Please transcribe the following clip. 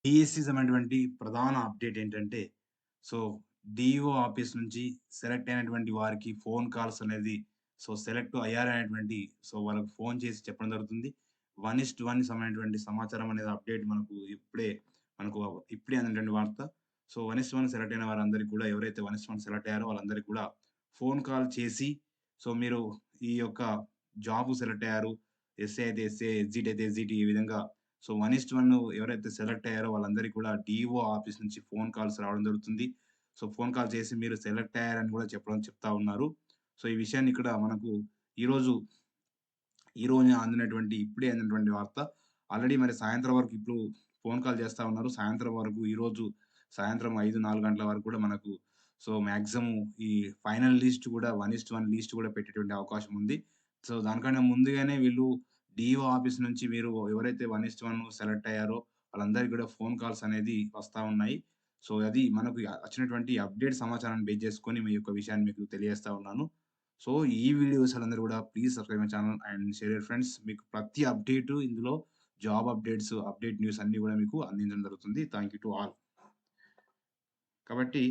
డీఎస్‌కి సంబంధించినటువంటి ప్రధాన అప్డేట్ ఏంటంటే, సో, డీఈఓ ఆఫీస్ నుంచి సెలెక్ట్ అయినటువంటి వారికి ఫోన్ కాల్స్ అనేది సెలెక్ట్ అయ్యారనేటువంటి వాళ్ళకి ఫోన్ చేసి చెప్పడం జరుగుతుంది. 1:1 సంబంధించినటువంటి సమాచారం అనేది అప్డేట్ మనకు ఇప్పుడే అందినటువంటి వార్త. 1:1 సెలెక్ట్ అయిన వారందరికి కూడా ఎవరైతే 1:1 సెలెక్ట్ అయ్యారో వాళ్ళందరికి కూడా ఫోన్ కాల్ చేసి, మీరు ఈ యొక్క జాబ్ సెలెక్ట్ అయ్యారు. ఎస్ఏ అయితే ఎస్ఏ, ఎస్‌జిటి అయితే ఎస్‌జిటి ఈ విధంగా 1:1 ఎవరైతే సెలెక్ట్ అయ్యారో వాళ్ళందరికీ కూడా డీఈఓ ఆఫీస్ నుంచి ఫోన్ కాల్స్ రావడం జరుగుతుంది. ఫోన్ కాల్ చేసి మీరు సెలెక్ట్ అయ్యారని కూడా చెప్తా ఉన్నారు. ఈ విషయాన్ని ఇక్కడ మనకు ఈరోజు, ఈరోజు ఇప్పుడే అందినటువంటి వార్త. ఆల్రెడీ మరి సాయంత్రం వరకు ఇప్పుడు ఫోన్ కాల్ చేస్తా ఉన్నారు. సాయంత్రం వరకు ఈరోజు సాయంత్రం 5, 4 గంటల వరకు కూడా మనకు మాక్సిమం ఈ ఫైనల్ లిస్ట్ కూడా 1:1 లిస్ట్ కూడా పెట్టేటువంటి అవకాశం ఉంది. దానికన్నా ముందుగానే వీళ్ళు డీఈఓ ఆఫీస్ నుంచి మీరు ఎవరైతే 1:1 సెలెక్ట్ అయ్యారో వాళ్ళందరికి కూడా ఫోన్ కాల్స్ అనేది వస్తా ఉన్నాయి. అది మనకు వచ్చినటువంటి అప్డేట్ సమాచారాన్ని బేస్ చేసుకొని మీ యొక్క విషయాన్ని మీకు తెలియజేస్తా ఉన్నాను. సో, ఈ వీడియోస్ అందరూ గూడా please subscribe my channel and share your friends. మీకు ప్రతి అప్డేటు ఇందులో జాబ్ అప్డేట్ న్యూస్ అన్నీ గూడా మీకు అందించడం జరుగుతుంది. Thank you to all. కాబట్టి